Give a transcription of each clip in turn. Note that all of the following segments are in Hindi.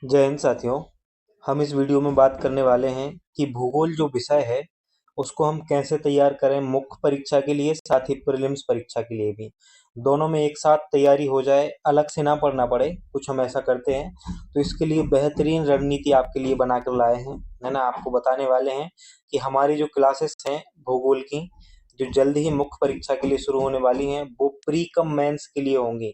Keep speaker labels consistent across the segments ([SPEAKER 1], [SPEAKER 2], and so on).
[SPEAKER 1] जय हिंद साथियों। हम इस वीडियो में बात करने वाले हैं कि भूगोल जो विषय है उसको हम कैसे तैयार करें मुख्य परीक्षा के लिए, साथ ही प्रीलिम्स परीक्षा के लिए भी। दोनों में एक साथ तैयारी हो जाए, अलग से ना पढ़ना पड़े, कुछ हम ऐसा करते हैं। तो इसके लिए बेहतरीन रणनीति आपके लिए बना कर लाए हैं, है ना। आपको बताने वाले हैं कि हमारी जो क्लासेस हैं भूगोल की, जो जल्द ही मुख्य परीक्षा के लिए शुरू होने वाली हैं, वो प्री कम मेंस के लिए होंगी।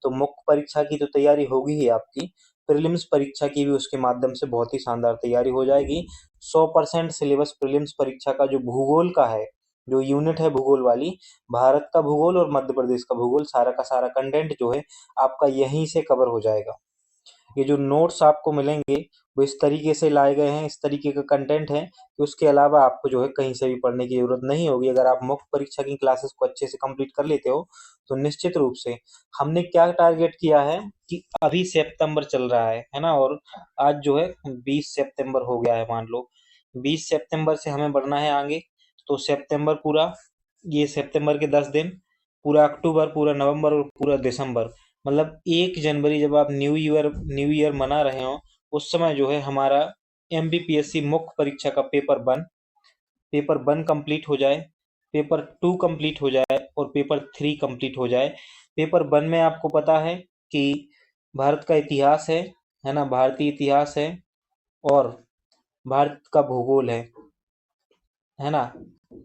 [SPEAKER 1] तो मुख्य परीक्षा की तो तैयारी होगी ही आपकी, प्रीलिम्स परीक्षा की भी उसके माध्यम से बहुत ही शानदार तैयारी हो जाएगी। 100% सिलेबस प्रीलिम्स परीक्षा का जो भूगोल का है, जो यूनिट है भूगोल वाली, भारत का भूगोल और मध्य प्रदेश का भूगोल, सारा का सारा कंटेंट जो है आपका यहीं से कवर हो जाएगा। ये जो नोट्स आपको मिलेंगे वो इस तरीके से लाए गए हैं, इस तरीके का कंटेंट है कि उसके अलावा आपको जो है कहीं से भी पढ़ने की जरूरत नहीं होगी। अगर आप मुख्य परीक्षा की क्लासेस को अच्छे से कंप्लीट कर लेते हो तो निश्चित रूप से हमने क्या टारगेट किया है कि अभी सितंबर चल रहा है ना, और आज जो है 20 सितंबर हो गया है, मान लो 20 सितंबर से हमें बढ़ना है आगे। तो सितंबर पूरा, ये सितंबर के 10 दिन, पूरा अक्टूबर, पूरा नवंबर और पूरा दिसंबर, मतलब 1 जनवरी जब आप न्यू ईयर मना रहे हो, उस समय जो है हमारा एमपीपीएससी मुख्य परीक्षा का पेपर 1 कंप्लीट हो जाए, पेपर 2 कंप्लीट हो जाए और पेपर 3 कंप्लीट हो जाए। पेपर 1 में आपको पता है कि भारत का इतिहास है ना, भारतीय इतिहास है और भारत का भूगोल है ना,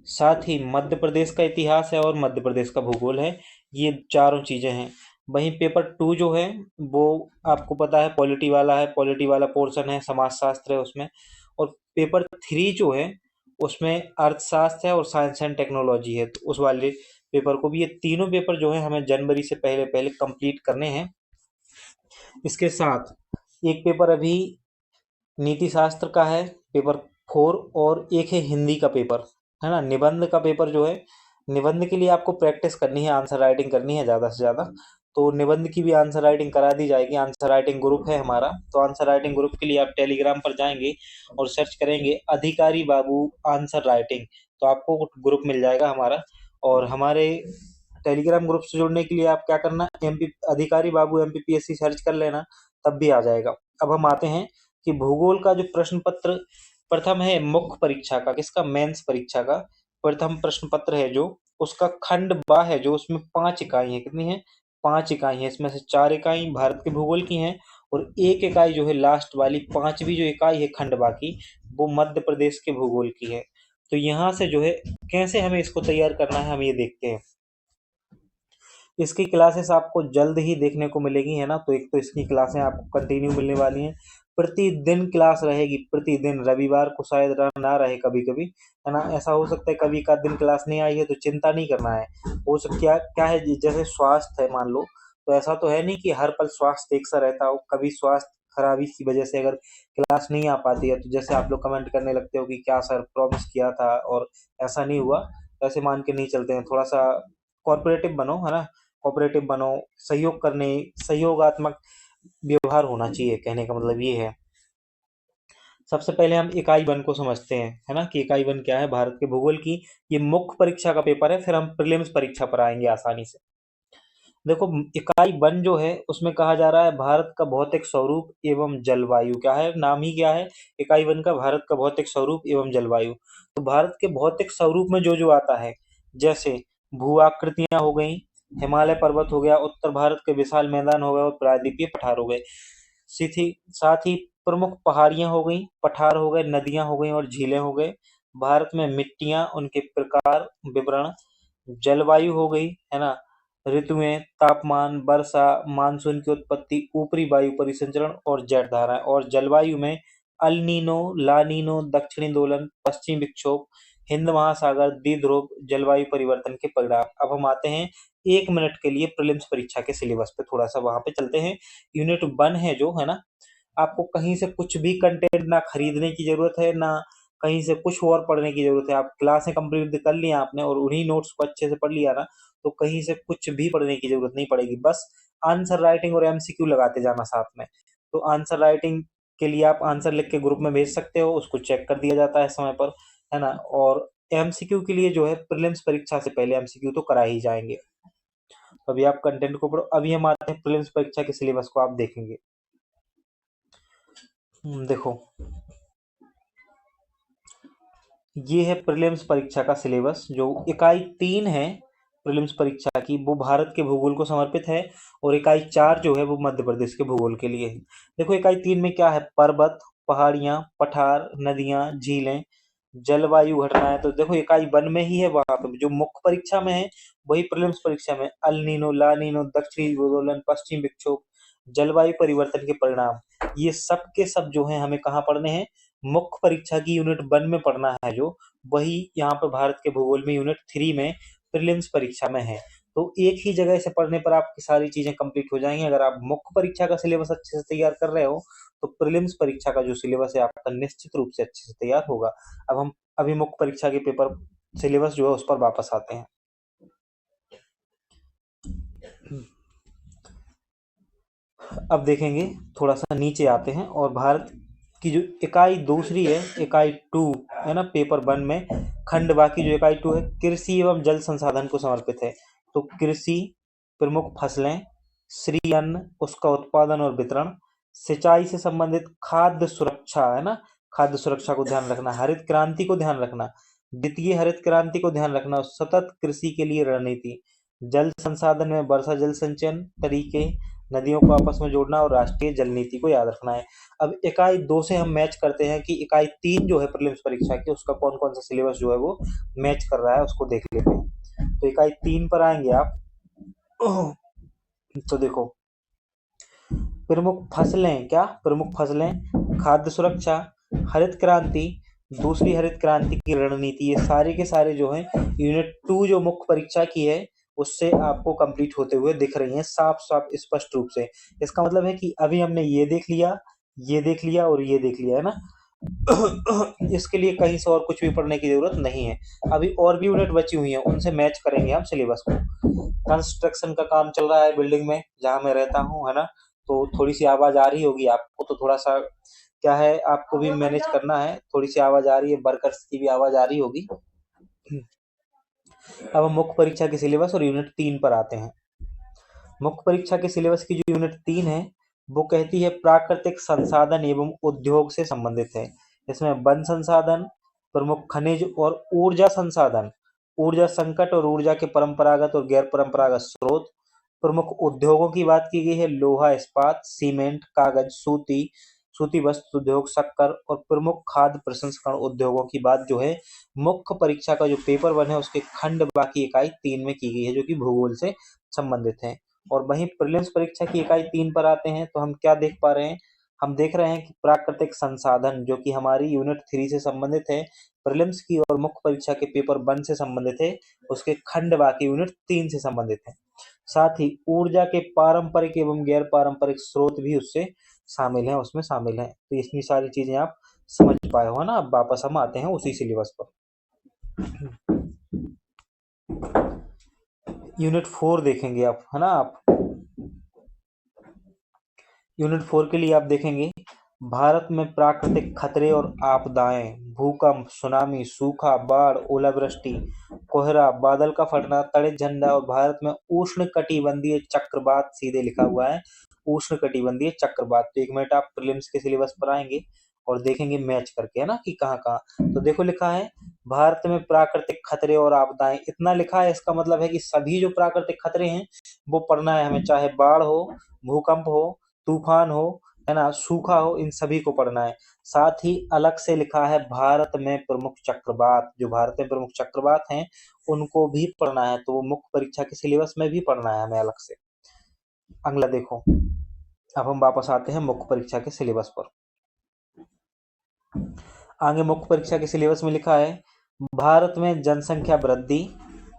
[SPEAKER 1] साथ ही मध्य प्रदेश का इतिहास है और मध्य प्रदेश का भूगोल है। ये चारों चीजें हैं। वहीं पेपर 2 जो है वो आपको पता है पॉलिटी वाला पोर्शन है, समाजशास्त्र है उसमें। और पेपर 3 जो है उसमें अर्थशास्त्र है और साइंस एंड टेक्नोलॉजी है। तो उस वाले पेपर को भी, ये तीनों पेपर जो है हमें जनवरी से पहले पहले कंप्लीट करने हैं। इसके साथ एक पेपर अभी नीति शास्त्र का है, पेपर 4, और एक है हिंदी का पेपर, है ना। निबंध का पेपर जो है, निबंध के लिए आपको प्रैक्टिस करनी है, आंसर राइटिंग करनी है ज़्यादा से ज़्यादा। तो निबंध की भी आंसर राइटिंग करा दी जाएगी। आंसर राइटिंग ग्रुप है हमारा, तो आंसर राइटिंग ग्रुप के लिए आप टेलीग्राम पर जाएंगे और सर्च करेंगे अधिकारी बाबू आंसर राइटिंग, तो आपको ग्रुप मिल जाएगा हमारा। और हमारे टेलीग्राम ग्रुप से जुड़ने के लिए आप क्या करना, एमपी अधिकारी बाबू एमपीपीएससी सर्च कर लेना, तब भी आ जाएगा। अब हम आते हैं कि भूगोल का जो प्रश्न पत्र प्रथम है मुख्य परीक्षा का, किसका, मेंस परीक्षा का प्रथम प्रश्न पत्र है जो, उसका खंड बा है जो, उसमें 5 इकाई है। कितनी है? 5 इकाई है। इसमें से 4 इकाई भारत के भूगोल की हैं और 1 इकाई जो है लास्ट वाली, 5वीं जो इकाई है खंड बा की, वो मध्य प्रदेश के भूगोल की है। तो यहाँ से जो है कैसे हमें इसको तैयार करना है हम ये देखते हैं। इसकी क्लासेस आपको जल्द ही देखने को मिलेगी, है ना। तो एक तो इसकी क्लासें आपको कंटिन्यू मिलने वाली हैं, प्रतिदिन क्लास रहेगी, प्रतिदिन। रविवार को शायद ना रहे कभी कभी, है ना। ऐसा हो सकता है कभी का दिन क्लास नहीं आई है, तो चिंता नहीं करना है। हो सकता क्या क्या है जैसे स्वास्थ्य है मान लो, तो ऐसा तो है नहीं कि हर पल स्वास्थ्य एक सा रहता हो। कभी स्वास्थ्य खराबी की वजह से अगर क्लास नहीं आ पाती है, तो जैसे आप लोग कमेंट करने लगते हो कि क्या सर प्रॉमिस किया था और ऐसा नहीं हुआ, तो ऐसे मान के नहीं चलते हैं। थोड़ा सा कॉर्पोरेटिव बनो, है ना, कोऑपरेटिव बनो, सहयोग करने, सहयोगात्मक व्यवहार होना चाहिए, कहने का मतलब ये है। सबसे पहले हम इकाई 1 को समझते हैं, है ना, कि इकाई 1 क्या है भारत के भूगोल की। ये मुख्य परीक्षा का पेपर है, फिर हम प्रीलिम्स परीक्षा पर आएंगे आसानी से। देखो, इकाई 1 जो है उसमें कहा जा रहा है भारत का भौतिक स्वरूप एवं जलवायु। क्या है, नाम ही क्या है इकाई 1 का, भारत का भौतिक स्वरूप एवं जलवायु। तो भारत के भौतिक स्वरूप में जो जो आता है, जैसे भू आकृतियां हो गई, हिमालय पर्वत हो गया, उत्तर भारत के विशाल मैदान हो गए और प्रायद्वीपीय पठार हो गए। साथ ही प्रमुख पहाड़ियां हो गई, पठार हो गए, नदियां हो गई और झीलें हो गए। भारत में मिट्टियां, उनके प्रकार, विवरण। जलवायु हो गई, है ना, ऋतुएं, तापमान, वर्षा, मानसून की उत्पत्ति, ऊपरी वायु परिसंचरण और जेट धाराएं। और जलवायु में अल नीनो, ला नीनो, दक्षिणी दोलन, पश्चिमी विक्षोभ, हिंद महासागर, द्विध्रुव, जलवायु परिवर्तन के परिणाम। अब हम आते हैं 1 मिनट के लिए प्रीलिम्स परीक्षा के सिलेबस पे, थोड़ा सा वहां पे चलते हैं। यूनिट 1 है जो, है ना, आपको कहीं से कुछ भी कंटेंट ना खरीदने की जरूरत है, ना कहीं से कुछ और पढ़ने की जरूरत है। आप क्लासें कंप्लीट कर ली आपने और उन्हीं नोट्स को अच्छे से पढ़ लिया ना, तो कहीं से कुछ भी पढ़ने की जरूरत नहीं पड़ेगी। बस आंसर राइटिंग और एमसीक्यू लगाते जाना साथ में। तो आंसर राइटिंग के लिए आप आंसर लिख के ग्रुप में भेज सकते हो, उसको चेक कर दिया जाता है समय पर, है ना। और एमसीक्यू के लिए जो है प्रीलिम्स परीक्षा से पहले एमसीक्यू तो करा ही जाएंगे। तो अभी आप कंटेंट को पढ़ो, अभी हम आते हैं प्रीलिम्स परीक्षा के सिलेबस को आप देखेंगे। देखो, ये है प्रीलिम्स परीक्षा का सिलेबस। जो इकाई 3 है प्रीलिम्स परीक्षा की, वो भारत के भूगोल को समर्पित है, और इकाई 4 जो है वो मध्य प्रदेश के भूगोल के लिए है। देखो, इकाई 3 में क्या है? पर्वत, पहाड़ियां, पठार, नदियां, झीलें, जलवायु घटनाएं। तो देखो, इकाई 1 में ही है, वहां पे जो मुख्य परीक्षा में है वही प्रीलिम्स परीक्षा में। अल नीनो, ला नीनो, दक्षिणी ध्रुवोत्तोलन, पश्चिम विक्षोभ, जलवायु परिवर्तन के परिणाम, ये सब के सब जो है हमें कहाँ पढ़ने हैं? मुख्य परीक्षा की यूनिट 1 में पढ़ना है, जो वही यहाँ पर भारत के भूगोल में यूनिट 3 में प्रीलिम्स परीक्षा में है। तो एक ही जगह से पढ़ने पर आपकी सारी चीजें कंप्लीट हो जाएंगी। अगर आप मुख्य परीक्षा का सिलेबस अच्छे से तैयार कर रहे हो तो प्रीलिम्स परीक्षा का जो सिलेबस है आपका निश्चित रूप से अच्छे से तैयार होगा। अब हम अभी मुख्य परीक्षा के पेपर सिलेबस जो है उस पर वापस आते हैं। अब देखेंगे, थोड़ा सा नीचे आते हैं, और भारत की जो इकाई दूसरी है, इकाई 2 है ना, पेपर 1 में खंड बाकी जो इकाई 2 है, कृषि एवं जल संसाधन को समर्पित है। तो कृषि, प्रमुख फसलें, श्री अन्न, उसका उत्पादन और वितरण, सिंचाई से संबंधित खाद्य सुरक्षा, है ना, खाद्य सुरक्षा को ध्यान रखना, हरित क्रांति को ध्यान रखना, द्वितीय हरित क्रांति को ध्यान रखना, सतत कृषि के लिए रणनीति, जल संसाधन में वर्षा जल संचयन तरीके, नदियों को आपस में जोड़ना, और राष्ट्रीय जल नीति को याद रखना है। अब इकाई 2 से हम मैच करते हैं कि इकाई 3 जो है प्रीलिम्स परीक्षा की, उसका कौन कौन सा सिलेबस जो है वो मैच कर रहा है, उसको देख लेते हैं। तो इकाई 3 पर आएंगे आप, तो देखो, प्रमुख फसलें, क्या प्रमुख फसलें, खाद्य सुरक्षा, हरित क्रांति, दूसरी हरित क्रांति की रणनीति, ये सारे के सारे जो हैं यूनिट 2 जो मुख्य परीक्षा की है उससे आपको कंप्लीट होते हुए दिख रही हैं साफ साफ स्पष्ट रूप से। इसका मतलब है कि अभी हमने ये देख लिया, ये देख लिया और ये देख लिया, है ना। इसके लिए कहीं से और कुछ भी पढ़ने की जरूरत नहीं है। अभी और भी यूनिट बची हुई हैं, उनसे मैच करेंगे हम सिलेबस को। कंस्ट्रक्शन का काम चल रहा है बिल्डिंग में जहां मैं रहता हूँ, है ना, तो थोड़ी सी आवाज आ रही होगी आपको, तो थोड़ा सा क्या है, आपको भी मैनेज करना है। थोड़ी सी आवाज आ रही है, वर्कर्स की भी आवाज आ रही होगी। अब हम मुख्य परीक्षा के सिलेबस और यूनिट 3 पर आते हैं। मुख्य परीक्षा के सिलेबस की जो यूनिट 3 है वो कहती है प्राकृतिक संसाधन एवं उद्योग से संबंधित है। इसमें वन संसाधन, प्रमुख खनिज और ऊर्जा संसाधन, ऊर्जा संकट और ऊर्जा के परंपरागत और गैर परंपरागत स्रोत, प्रमुख उद्योगों की बात की गई है, लोहा इस्पात, सीमेंट, कागज, सूती वस्त्र उद्योग, शक्कर, और प्रमुख खाद्य प्रसंस्करण उद्योगों की बात जो है मुख्य परीक्षा का जो पेपर 1 है उसके खंड बाकी इकाई 3 में की गई है, जो कि भूगोल से संबंधित है। और वहीं प्रीलिम्स परीक्षा की इकाई 3 पर आते हैं तो हम क्या देख पा रहे हैं? हम देख रहे हैं कि प्राकृतिक संसाधन जो कि हमारी यूनिट 3 से संबंधित है, प्रीलिम्स की और मुख्य परीक्षा के पेपर 1 से संबंधित है, उसके खंड बाकी यूनिट 3 से संबंधित है। साथ ही ऊर्जा के पारंपरिक एवं गैर पारंपरिक स्रोत भी उससे शामिल हैं, उसमें शामिल हैं। तो इतनी सारी चीजें आप समझ पाए हो ना। अब वापस हम आते हैं उसी सिलेबस पर। यूनिट 4 देखेंगे आप, है ना। आप यूनिट 4 के लिए आप देखेंगे भारत में प्राकृतिक खतरे और आपदाएं, भूकंप, सुनामी, सूखा, बाढ़, ओलावृष्टि, कोहरा, बादल का फटना, तड़ित झंडा, और भारत में उष्ण कटिबंधीय चक्रवात, सीधे लिखा हुआ है उष्ण कटिबंधीय चक्रवात। तो 1 मिनट आप प्रीलिम्स के सिलेबस पर आएंगे और देखेंगे मैच करके, है ना, कि कहाँ कहाँ। तो देखो, लिखा है भारत में प्राकृतिक खतरे और आपदाएं, इतना लिखा है, इसका मतलब है कि सभी जो प्राकृतिक खतरे हैं वो पढ़ना है हमें, चाहे बाढ़ हो, भूकंप हो, तूफान हो, है ना, सूखा हो, इन सभी को पढ़ना है। साथ ही अलग से लिखा है भारत में प्रमुख चक्रवात, जो भारत में प्रमुख चक्रवात हैं उनको भी पढ़ना है। तो वो मुख्य परीक्षा के सिलेबस में भी पढ़ना है हमें अलग से। अगला देखो, अब हम वापस आते हैं मुख्य परीक्षा के सिलेबस पर। आगे मुख्य परीक्षा के सिलेबस में लिखा है भारत में जनसंख्या वृद्धि,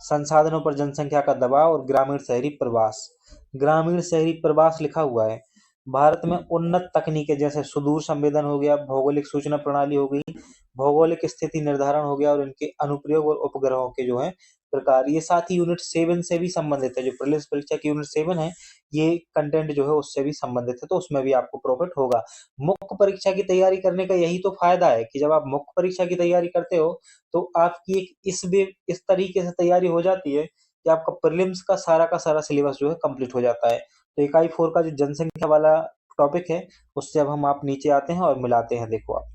[SPEAKER 1] संसाधनों पर जनसंख्या का दबाव, और ग्रामीण शहरी प्रवास। ग्रामीण शहरी प्रवास लिखा हुआ है। भारत में उन्नत तकनीकें जैसे सुदूर संवेदन हो गया, भौगोलिक सूचना प्रणाली हो गई, भौगोलिक स्थिति निर्धारण हो गया, और इनके अनुप्रयोग और उपग्रहों के जो है प्रकार, ये साथ ही यूनिट 7 से भी संबंधित है। जो प्रीलिम्स परीक्षा की यूनिट 7 है, ये कंटेंट जो है उससे भी संबंधित है, तो उसमें भी आपको प्रॉफिट होगा। मुख्य परीक्षा की तैयारी करने का यही तो फायदा है कि जब आप मुख्य परीक्षा की तैयारी करते हो तो आपकी एक इस तरीके से तैयारी हो जाती है कि आपका प्रीलिम्स का सारा सिलेबस जो है कंप्लीट हो जाता है। तो इकाई 4 का जो जनसंख्या वाला टॉपिक है उससे अब हम आप नीचे आते हैं और मिलाते हैं। देखो आप,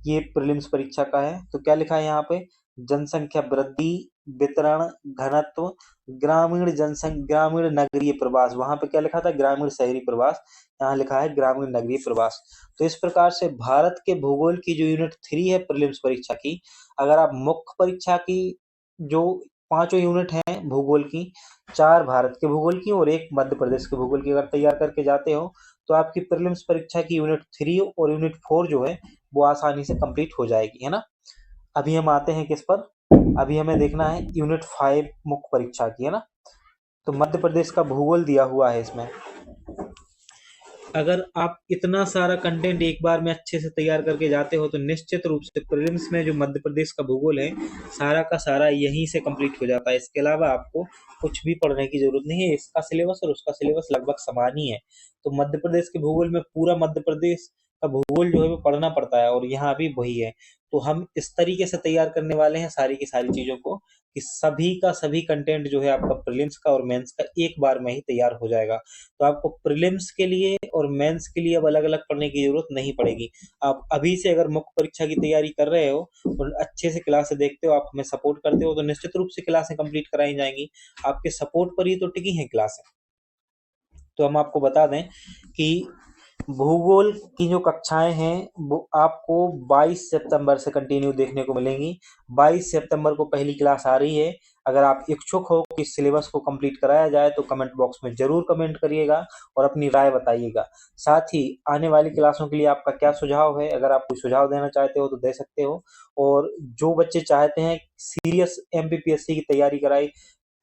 [SPEAKER 1] ये प्रीलिम्स परीक्षा का है, तो क्या लिखा है यहाँ पे, जनसंख्या वृद्धि, वितरण, घनत्व, ग्रामीण नगरीय प्रवास। वहां पे क्या लिखा था, ग्रामीण शहरी प्रवास, यहाँ लिखा है ग्रामीण नगरीय प्रवास। तो इस प्रकार से भारत के भूगोल की जो यूनिट 3 है प्रीलिम्स परीक्षा की, अगर आप मुख्य परीक्षा की जो पांचों यूनिट हैं भूगोल की, 4 भारत के भूगोल की और 1 मध्य प्रदेश के भूगोल की अगर तैयार करके जाते हो, तो आपकी प्रीलिम्स परीक्षा की यूनिट 3 और यूनिट 4 जो है वो आसानी से कंप्लीट हो जाएगी, है ना। अभी हम आते हैं किस पर, अभी हमें देखना है यूनिट 5 मुख्य परीक्षा की, है ना। तो मध्य प्रदेश का भूगोल दिया हुआ है इसमें। अगर आप इतना सारा कंटेंट एक बार में अच्छे से तैयार करके जाते हो तो निश्चित रूप से प्रीलिम्स में जो मध्य प्रदेश का भूगोल है सारा का सारा यहीं से कंप्लीट हो जाता है। इसके अलावा आपको कुछ भी पढ़ने की जरूरत नहीं है, इसका सिलेबस और उसका सिलेबस लगभग समान ही है। तो मध्य प्रदेश के भूगोल में पूरा मध्य प्रदेश का भूगोल जो है वो पढ़ना पड़ता है और यहाँ भी वही है। तो हम इस तरीके से तैयार करने वाले हैं सारी की सारी चीजों को कि सभी का सभी कंटेंट जो है आपका प्रीलिम्स का और मेंस का एक बार में ही तैयार हो जाएगा। तो आपको प्रीलिम्स के लिए और मेंस के लिए अब अलग अलग पढ़ने की जरूरत नहीं पड़ेगी। आप अभी से अगर मुख्य परीक्षा की तैयारी कर रहे हो और अच्छे से क्लासें देखते हो, आप हमें सपोर्ट करते हो, तो निश्चित रूप से क्लासें कंप्लीट कराई जाएंगी। आपके सपोर्ट पर ही तो टिकी हैं क्लासें। तो हम आपको बता दें कि भूगोल की जो कक्षाएं हैं वो आपको 22 सितंबर से कंटिन्यू देखने को मिलेंगी। 22 सितंबर को पहली क्लास आ रही है। अगर आप इच्छुक हो कि सिलेबस को कंप्लीट कराया जाए तो कमेंट बॉक्स में जरूर कमेंट करिएगा और अपनी राय बताइएगा। साथ ही आने वाली क्लासों के लिए आपका क्या सुझाव है, अगर आप कोई सुझाव देना चाहते हो तो दे सकते हो। और जो बच्चे चाहते हैं सीरियस एमपीपीएससी की तैयारी कराई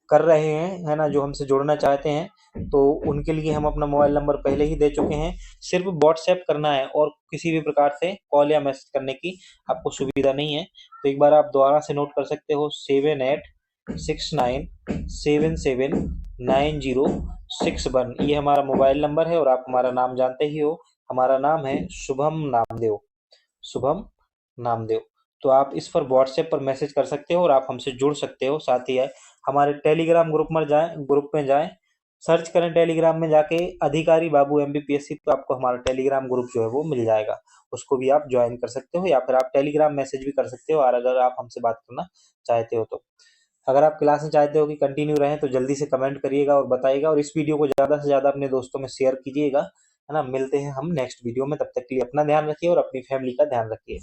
[SPEAKER 1] कर रहे हैं, है ना, जो हमसे जुड़ना चाहते हैं, तो उनके लिए हम अपना मोबाइल नंबर पहले ही दे चुके हैं। सिर्फ व्हाट्सएप करना है और किसी भी प्रकार से कॉल या मैसेज करने की आपको सुविधा नहीं है। तो एक बार आप दोबारा से नोट कर सकते हो, 7869779061। ये हमारा मोबाइल नंबर है और आप हमारा नाम जानते ही हो, हमारा नाम है शुभम नामदेव। शुभम नामदेव। तो आप इस पर व्हाट्सएप पर मैसेज कर सकते हो और आप हमसे जुड़ सकते हो। साथ ही हमारे टेलीग्राम ग्रुप में जाएं, सर्च करें टेलीग्राम में जाके अधिकारी बाबू एमपीपीएससी, तो आपको हमारा टेलीग्राम ग्रुप जो है वो मिल जाएगा। उसको भी आप ज्वाइन कर सकते हो या फिर आप टेलीग्राम मैसेज भी कर सकते हो और अगर आप हमसे बात करना चाहते हो तो। अगर आप क्लास में चाहते हो कि कंटिन्यू रहें तो जल्दी से कमेंट करिएगा और बताइएगा और इस वीडियो को ज़्यादा से ज़्यादा अपने दोस्तों में शेयर कीजिएगा, है ना। मिलते हैं हम नेक्स्ट वीडियो में, तब तक के लिए अपना ध्यान रखिए और अपनी फैमिली का ध्यान रखिए।